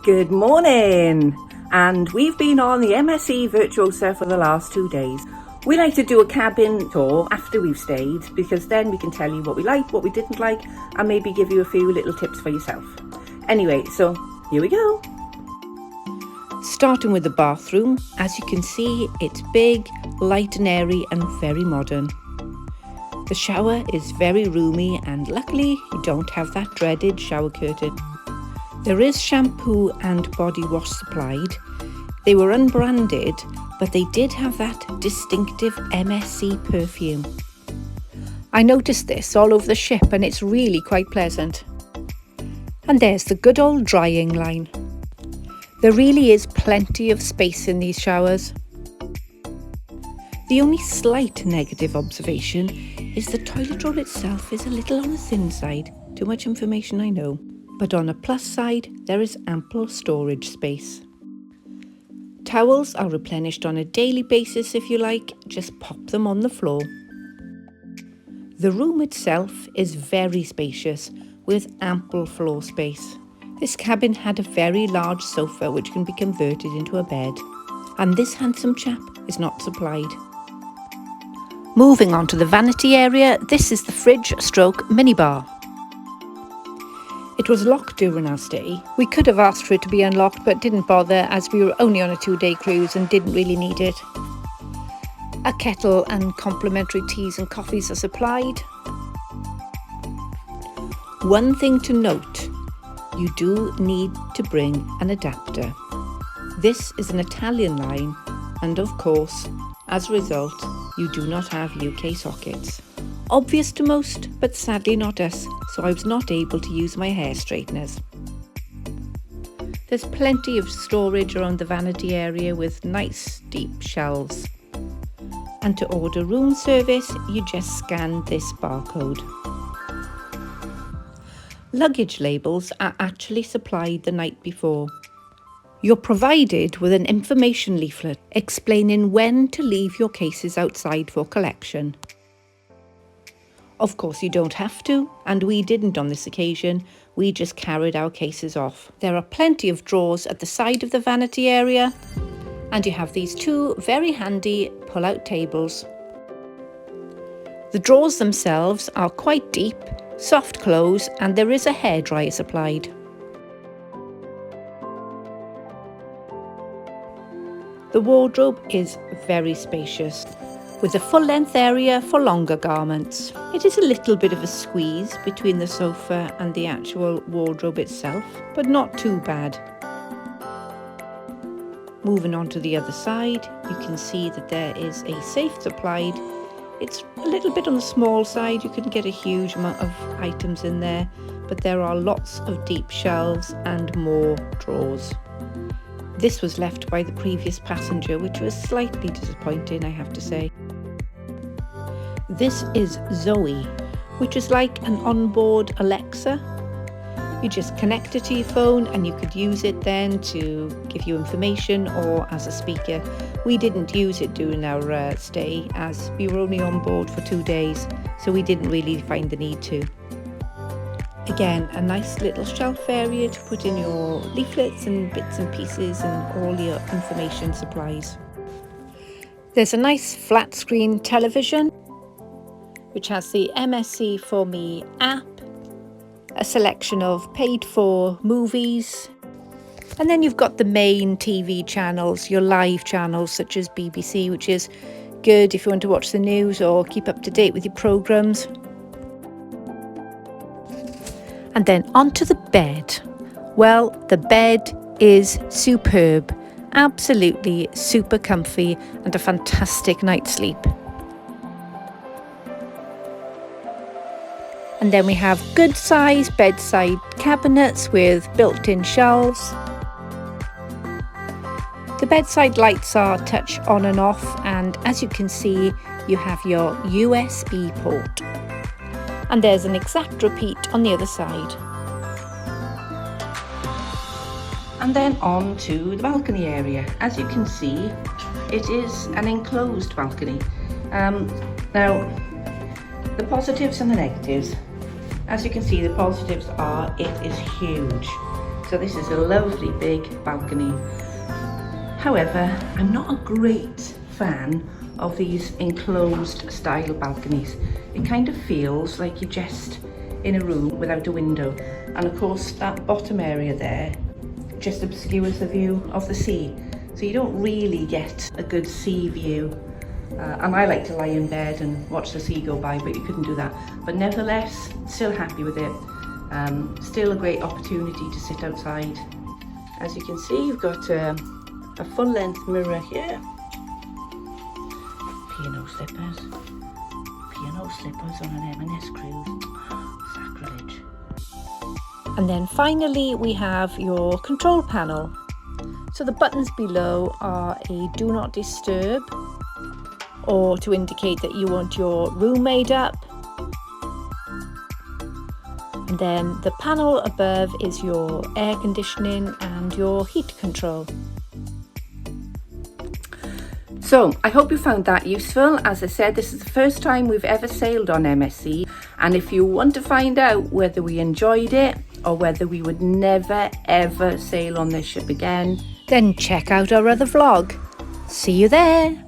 Good morning, and we've been on the MSC Virtuosa for the last 2 days. We like to do a cabin tour after we've stayed because then we can tell you what we liked, what we didn't like, and maybe give you a few little tips for yourself. Anyway, so here we go. Starting with the bathroom, as you can see, it's big, light and airy and very modern. The shower is very roomy and luckily you don't have that dreaded shower curtain. There is shampoo and body wash supplied. They were unbranded, but they did have that distinctive MSC perfume. I noticed this all over the ship and it's really quite pleasant. And there's the good old drying line. There really is plenty of space in these showers. The only slight negative observation is the toilet roll itself is a little on the thin side. Too much information, I know. But on a plus side, there is ample storage space. Towels are replenished on a daily basis if you like, just pop them on the floor. The room itself is very spacious with ample floor space. This cabin had a very large sofa which can be converted into a bed, and this handsome chap is not supplied. Moving on to the vanity area, this is the fridge stroke minibar. It was locked during our stay. We could have asked for it to be unlocked but didn't bother as we were only on a 2-day cruise and didn't really need it. A kettle and complimentary teas and coffees are supplied. One thing to note, you do need to bring an adapter. This is an Italian line and of course, as a result, you do not have UK sockets. Obvious to most, but sadly not us, so I was not able to use my hair straighteners. There's plenty of storage around the vanity area with nice deep shelves. And to order room service, you just scan this barcode. Luggage labels are actually supplied the night before. You're provided with an information leaflet explaining when to leave your cases outside for collection. Of course you don't have to, and we didn't on this occasion, we just carried our cases off. There are plenty of drawers at the side of the vanity area, and you have these 2 very handy pull-out tables. The drawers themselves are quite deep, soft close, and there is a hairdryer supplied. The wardrobe is very spacious, with a full-length area for longer garments. It is a little bit of a squeeze between the sofa and the actual wardrobe itself, but not too bad. Moving on to the other side, you can see that there is a safe supplied. It's a little bit on the small side, you couldn't get a huge amount of items in there, but there are lots of deep shelves and more drawers. This was left by the previous passenger, which was slightly disappointing, I have to say. This is Zoe, which is like an onboard Alexa. You just connect it to your phone and you could use it then to give you information or as a speaker. We didn't use it during our stay as we were only on board for 2 days, so we didn't really find the need to. Again, a nice little shelf area to put in your leaflets and bits and pieces and all your information supplies. There's a nice flat screen television which has the MSC For Me app, a selection of paid for movies, and then you've got the main TV channels, your live channels such as BBC, which is good if you want to watch the news or keep up to date with your programmes. And then onto the bed. Well, the bed is superb, absolutely super comfy and a fantastic night's sleep. And then we have good size bedside cabinets with built-in shelves. The bedside lights are touch on and off, and as you can see, you have your USB port. And there's an exact repeat on the other side. And then on to the balcony area. As you can see, it is an enclosed balcony. Now, the positives and the negatives. As you can see, the positives are it is huge. So this is a lovely big balcony. However, I'm not a great fan of these enclosed style balconies. It kind of feels like you're just in a room without a window. And of course that bottom area there just obscures the view of the sea. So you don't really get a good sea view. And I like to lie in bed and watch the sea go by, but you couldn't do that. But nevertheless, still happy with it. Still a great opportunity to sit outside. As you can see, you've got a full length mirror here. Piano slippers on an M&S cruise. Sacrilege. And then finally we have your control panel. So the buttons below are a do not disturb, or to indicate that you want your room made up. And then the panel above is your air conditioning and your heat control. So I hope you found that useful. As I said, this is the first time we've ever sailed on MSC, and if you want to find out whether we enjoyed it or whether we would never ever sail on this ship again, then check out our other vlog. See you there.